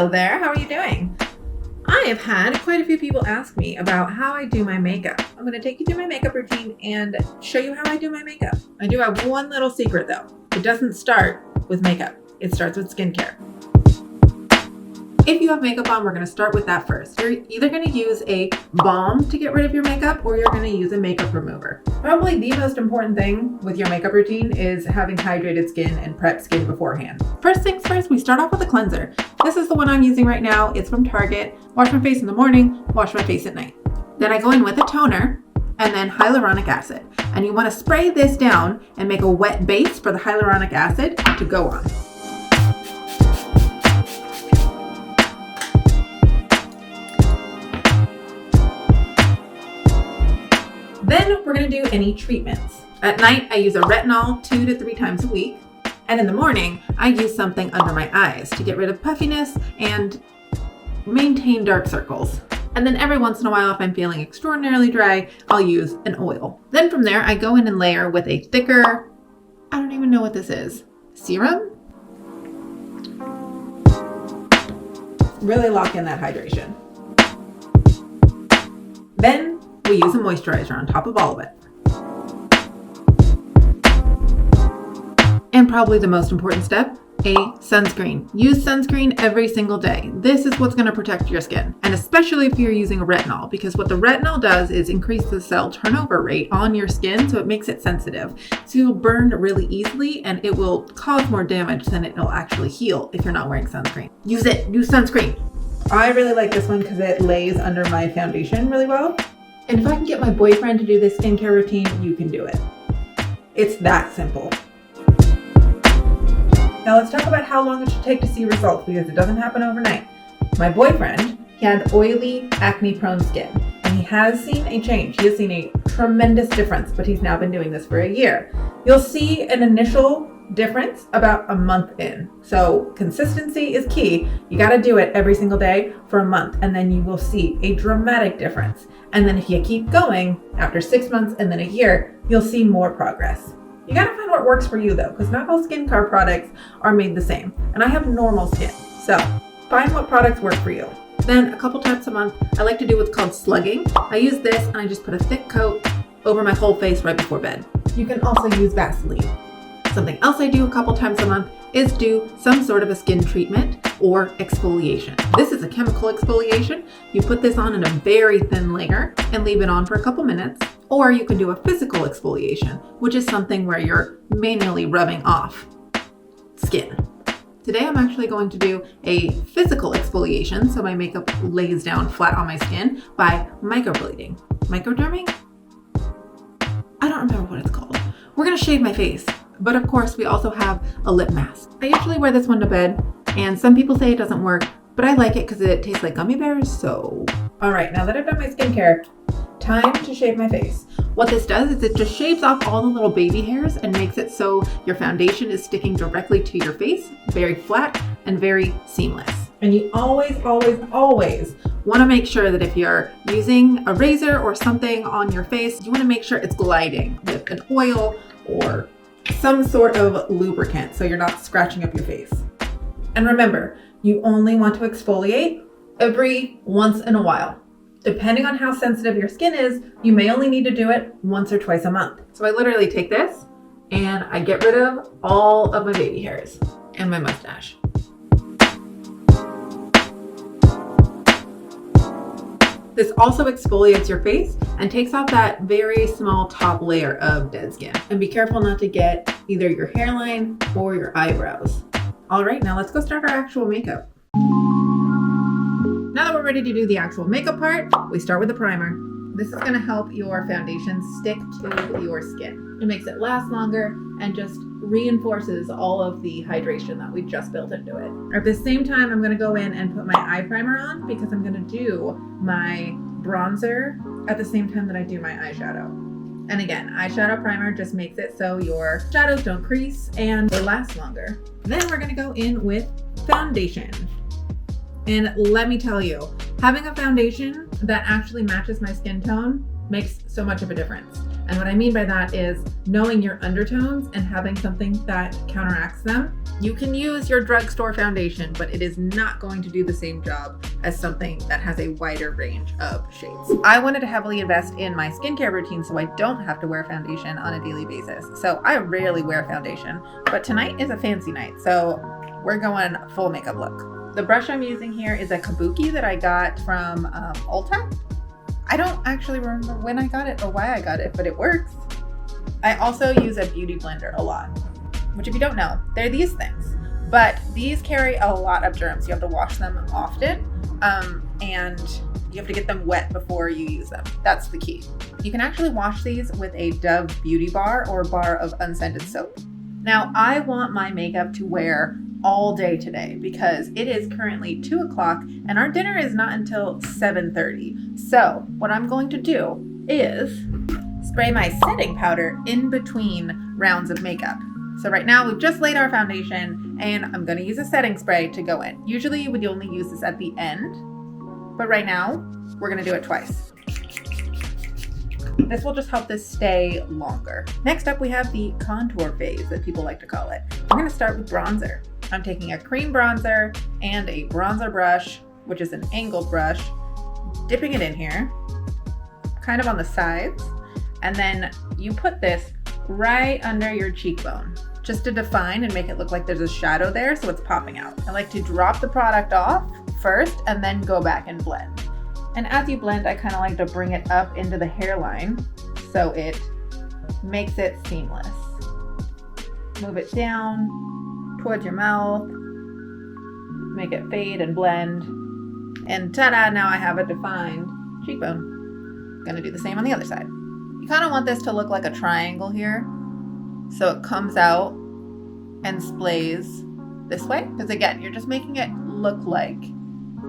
Hello there, how are you doing? I have had quite a few people ask me about how I do my makeup. I'm going to take you through my makeup routine and show you how I do my makeup. I do have one little secret though. It doesn't start with makeup. It starts with skincare. If you have makeup on, we're going to start with that first. You're either going to use a balm to get rid of your makeup or you're going to use a makeup remover. Probably the most important thing with your makeup routine is having hydrated skin and prep skin beforehand. First things first, we start off with a cleanser. This is the one I'm using right now. It's from Target. Wash my face in the morning, wash my face at night. Then I go in with a toner and then hyaluronic acid. And you want to spray this down and make a wet base for the hyaluronic acid to go on. Then we're going to do any treatments. At night, I use a retinol 2 to 3 times a week. And in the morning, I use something under my eyes to get rid of puffiness and maintain dark circles. And then every once in a while, if I'm feeling extraordinarily dry, I'll use an oil. Then from there, I go in and layer with a thicker, I don't even know what this is, serum? Really lock in that hydration. Then we use a moisturizer on top of all of it. And probably the most important step, a sunscreen. Use sunscreen every single day. This is what's going to protect your skin. And especially if you're using a retinol, because what the retinol does is increase the cell turnover rate on your skin, so it makes it sensitive. So you'll burn really easily and it will cause more damage than it will actually heal if you're not wearing sunscreen. Use it, use sunscreen. I really like this one because it lays under my foundation really well. And if I can get my boyfriend to do this skincare routine, you can do it. It's that simple. Now let's talk about how long it should take to see results because it doesn't happen overnight. My boyfriend, he had oily, acne-prone skin, and he has seen a change. He has seen a tremendous difference, but he's now been doing this for a year. You'll see an initial difference about a month in. So consistency is key. You got to do it every single day for a month, and then you will see a dramatic difference. And then if you keep going, after 6 months and then a year, you'll see more progress. You gotta find what works for you though, because not all skincare products are made the same. And I have normal skin, so find what products work for you. Then a couple times a month, I like to do what's called slugging. I use this and I just put a thick coat over my whole face right before bed. You can also use Vaseline. Something else I do a couple times a month is do some sort of a skin treatment or exfoliation. This is a chemical exfoliation. You put this on in a very thin layer and leave it on for a couple minutes. Or you can do a physical exfoliation, which is something where you're manually rubbing off skin. Today I'm actually going to do a physical exfoliation so my makeup lays down flat on my skin by microblading. Microderming? I don't remember what it's called. We're gonna shave my face. But of course, we also have a lip mask. I usually wear this one to bed, and some people say it doesn't work, but I like it because it tastes like gummy bears, so. All right, now that I've done my skincare, time to shave my face. What this does is it just shaves off all the little baby hairs and makes it so your foundation is sticking directly to your face, very flat and very seamless. And you always want to make sure that if you're using a razor or something on your face, you want to make sure it's gliding with an oil or some sort of lubricant so you're not scratching up your face. And remember, you only want to exfoliate every once in a while. Depending on how sensitive your skin is, you may only need to do it once or twice a month. So I literally take this and I get rid of all of my baby hairs and my mustache. This also exfoliates your face and takes off that very small top layer of dead skin. And be careful not to get either your hairline or your eyebrows. All right, now let's go start our actual makeup. Now that we're ready to do the actual makeup part, we start with a primer. This is going to help your foundation stick to your skin. It makes it last longer and just reinforces all of the hydration that we just built into it. At the same time, I'm going to go in and put my eye primer on because I'm going to do my bronzer at the same time that I do my eyeshadow. And again, eyeshadow primer just makes it so your shadows don't crease and they last longer. Then we're going to go in with foundation. And let me tell you, having a foundation that actually matches my skin tone makes so much of a difference. And what I mean by that is knowing your undertones and having something that counteracts them You can use your drugstore foundation, but it is not going to do the same job as something that has a wider range of shades. I wanted to heavily invest in my skincare routine so I don't have to wear foundation on a daily basis. So I rarely wear foundation, but tonight is a fancy night, so we're going full makeup look. The brush I'm using here is a Kabuki that I got from Ulta. I don't actually remember when I got it or why I got it, but it works. I also use a beauty blender a lot, which if you don't know, they're these things, but these carry a lot of germs. You have to wash them often, and you have to get them wet before you use them. That's the key. You can actually wash these with a Dove beauty bar or bar of unscented soap. Now, I want my makeup to wear all day today because it is currently 2 o'clock and our dinner is not until 7:30. So what I'm going to do is spray my setting powder in between rounds of makeup. So right now we've just laid our foundation and I'm going to use a setting spray to go in. Usually you would only use this at the end, but right now we're going to do it twice. This will just help this stay longer. Next up we have the contour phase that people like to call it. We're going to start with bronzer. I'm taking a cream bronzer and a bronzer brush, which is an angled brush, dipping it in here, kind of on the sides, and then you put this right under your cheekbone, just to define and make it look like there's a shadow there so it's popping out. I like to drop the product off first and then go back and blend. And as you blend, I kind of like to bring it up into the hairline so it makes it seamless. Move it down towards your mouth, make it fade and blend, and ta-da, now I have a defined cheekbone. Gonna do the same on the other side. You kind of want this to look like a triangle here, so it comes out and splays this way, because again, you're just making it look like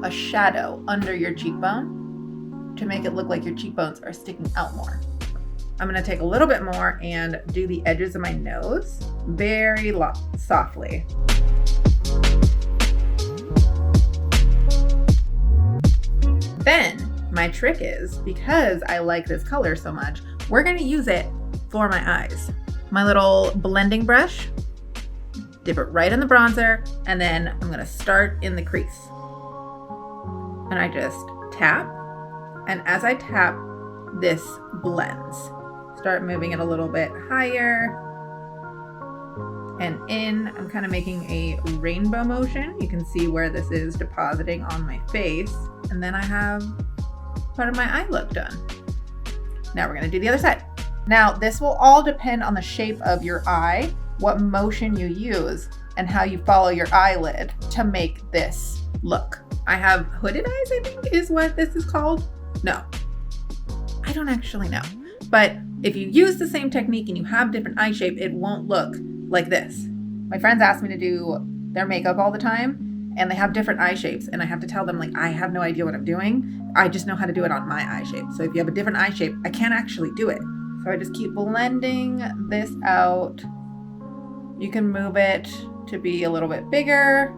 a shadow under your cheekbone to make it look like your cheekbones are sticking out more. I'm going to take a little bit more and do the edges of my nose very softly. Then my trick is, because I like this color so much, we're going to use it for my eyes. My little blending brush, dip it right in the bronzer, and then I'm going to start in the crease. And I just tap, and as I tap, this blends. Start moving it a little bit higher and in. I'm kind of making a rainbow motion. You can see where this is depositing on my face, and then I have part of my eye look done. Now we're going to do the other side. Now this will all depend on the shape of your eye, what motion you use, and how you follow your eyelid to make this look. I have hooded eyes, I think is what this is called. No, I don't actually know. But if you use the same technique and you have different eye shape, it won't look like this. My friends ask me to do their makeup all the time and they have different eye shapes, and I have to tell them, like, I have no idea what I'm doing. I just know how to do it on my eye shape. So if you have a different eye shape, I can't actually do it. So I just keep blending this out. You can move it to be a little bit bigger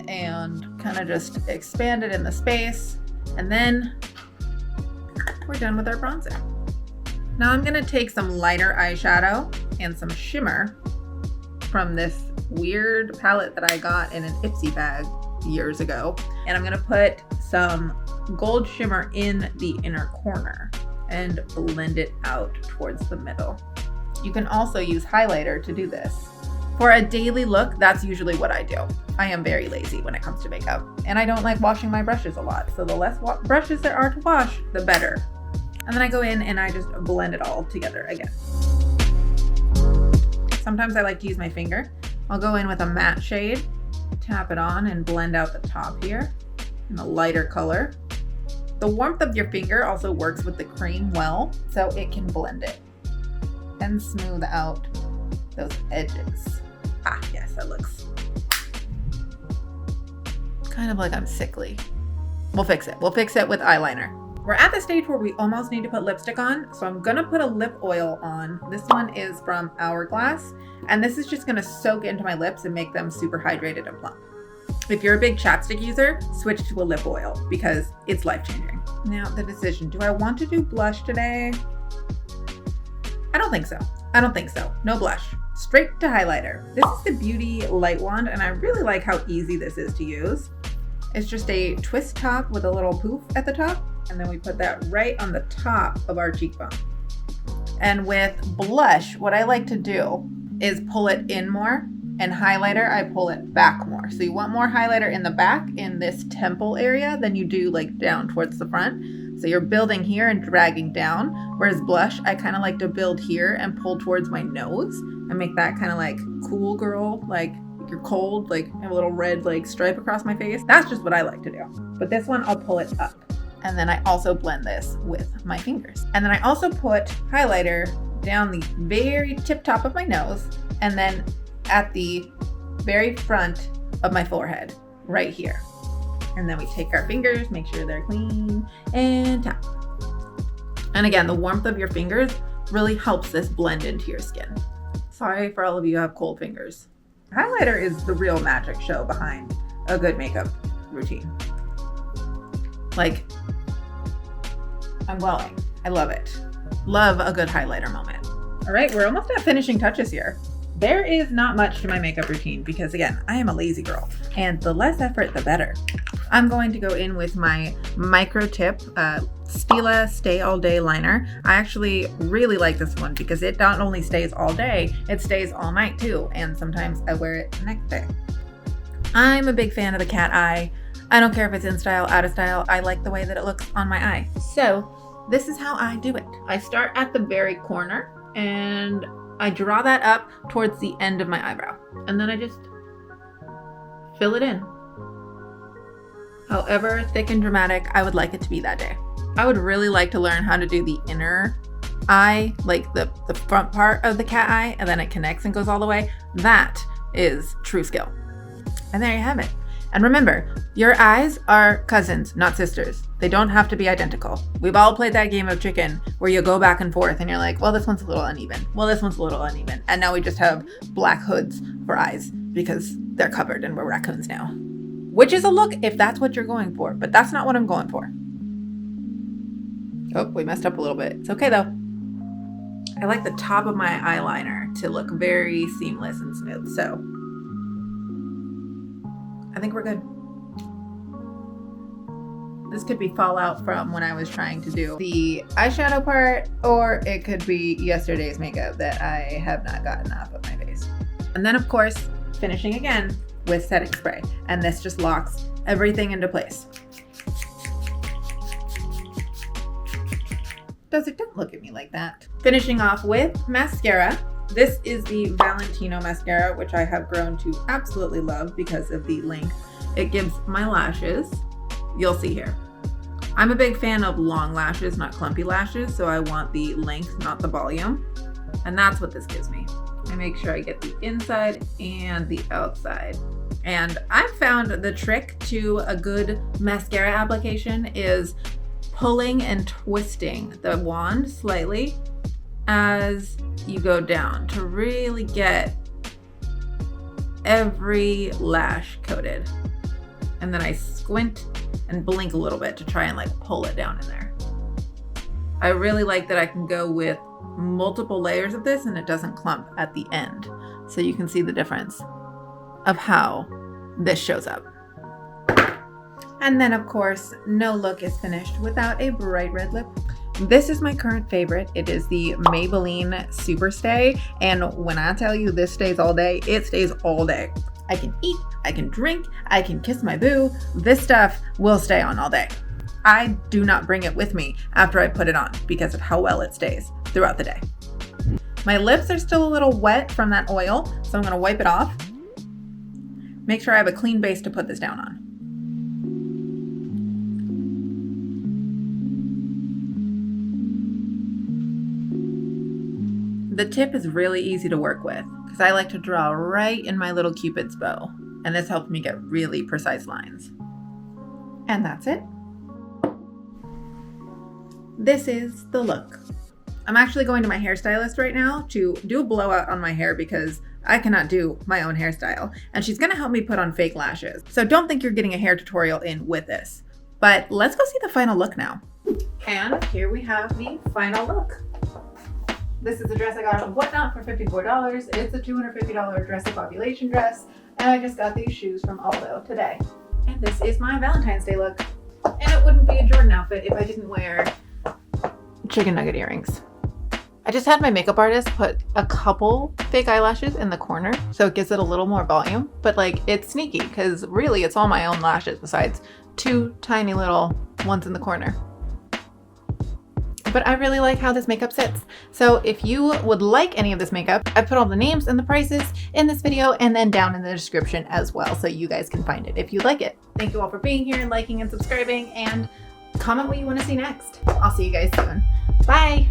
and kind of just expand it in the space. And then we're done with our bronzer. Now I'm going to take some lighter eyeshadow and some shimmer from this weird palette that I got in an Ipsy bag years ago. And I'm going to put some gold shimmer in the inner corner and blend it out towards the middle. You can also use highlighter to do this. For a daily look, that's usually what I do. I am very lazy when it comes to makeup, and I don't like washing my brushes a lot. So the less brushes there are to wash, the better. And then I go in and I just blend it all together again. Sometimes I like to use my finger. I'll go in with a matte shade, tap it on, and blend out the top here in a lighter color. The warmth of your finger also works with the cream well, so it can blend it and smooth out those edges. Ah, yes, that looks kind of like I'm sickly. We'll fix it. We'll fix it with eyeliner. We're at the stage where we almost need to put lipstick on, so I'm gonna put a lip oil on. This one is from Hourglass, and this is just gonna soak into my lips and make them super hydrated and plump. If you're a big chapstick user, switch to a lip oil because it's life-changing. Now the decision, do I want to do blush today? I don't think so. I don't think so. No blush. Straight to highlighter. This is the Beauty Light Wand, and I really like how easy this is to use. It's just a twist top with a little poof at the top, and then we put that right on the top of our cheekbone. And with blush, what I like to do is pull it in more, and highlighter, I pull it back more. So you want more highlighter in the back in this temple area than you do like down towards the front. So you're building here and dragging down, whereas blush, I kind of like to build here and pull towards my nose and make that kind of like cool girl, like you're cold, like have a little red like stripe across my face. That's just what I like to do. But this one, I'll pull it up. And then I also blend this with my fingers. And then I also put highlighter down the very tip top of my nose and then at the very front of my forehead, right here. And then we take our fingers, make sure they're clean, and tap. And again, the warmth of your fingers really helps this blend into your skin. Sorry for all of you who have cold fingers. Highlighter is the real magic show behind a good makeup routine. Like, I'm glowing. I love it. Love a good highlighter moment. All right, we're almost at finishing touches here. There is not much to my makeup routine because again, I am a lazy girl and the less effort, the better. I'm going to go in with my Micro Tip Stila Stay All Day liner. I actually really like this one because it not only stays all day, it stays all night too. And sometimes I wear it the next day. I'm a big fan of the cat eye. I don't care if it's in style, out of style. I like the way that it looks on my eye. So this is how I do it. I start at the very corner and I draw that up towards the end of my eyebrow. And then I just fill it in. However thick and dramatic I would like it to be that day. I would really like to learn how to do the inner eye, like the front part of the cat eye, and then it connects and goes all the way. That is true skill. And there you have it. And remember, your eyes are cousins, not sisters. They don't have to be identical. We've all played that game of chicken where you go back and forth and you're like, well, this one's a little uneven. Well, this one's a little uneven. And now we just have black hoods for eyes because they're covered and we're raccoons now. Which is a look if that's what you're going for, but that's not what I'm going for. Oh, we messed up a little bit. It's okay though. I like the top of my eyeliner to look very seamless and smooth. So I think we're good. This could be fallout from when I was trying to do the eyeshadow part, or it could be yesterday's makeup that I have not gotten off of my face. And then of course, finishing again with setting spray. And this just locks everything into place. Does it? Don't look at me like that. Finishing off with mascara. This is the Valentino mascara, which I have grown to absolutely love because of the length it gives my lashes. You'll see here. I'm a big fan of long lashes, not clumpy lashes, so I want the length, not the volume. And that's what this gives me. I make sure I get the inside and the outside. And I've found the trick to a good mascara application is pulling and twisting the wand slightly as you go down to really get every lash coated. And then I squint and blink a little bit to try and like pull it down in there. I really like that I can go with multiple layers of this and it doesn't clump at the end. So you can see the difference of how this shows up. And then of course, no look is finished without a bright red lip. This is my current favorite. It is the Maybelline Super Stay. And when I tell you this stays all day, it stays all day. I can eat, I can drink, I can kiss my boo. This stuff will stay on all day. I do not bring it with me after I put it on because of how well it stays throughout the day. My lips are still a little wet from that oil, so I'm gonna wipe it off. Make sure I have a clean base to put this down on. The tip is really easy to work with because I like to draw right in my little Cupid's bow, and this helps me get really precise lines. And that's it. This is the look. I'm actually going to my hairstylist right now to do a blowout on my hair because I cannot do my own hairstyle, and she's gonna help me put on fake lashes. So don't think you're getting a hair tutorial in with this, but let's go see the final look now. And here we have the final look. This is a dress I got on Whatnot for $54. It's a $250 dress up ovulation dress. And I just got these shoes from Aldo today. And this is my Valentine's Day look. And it wouldn't be a Jordan outfit if I didn't wear chicken nugget earrings. I just had my makeup artist put a couple fake eyelashes in the corner so it gives it a little more volume, but like it's sneaky because really it's all my own lashes besides two tiny little ones in the corner. But I really like how this makeup sits. So if you would like any of this makeup, I put all the names and the prices in this video and then down in the description as well so you guys can find it if you like it. Thank you all for being here and liking and subscribing, and comment what you want to see next. I'll see you guys soon. Bye!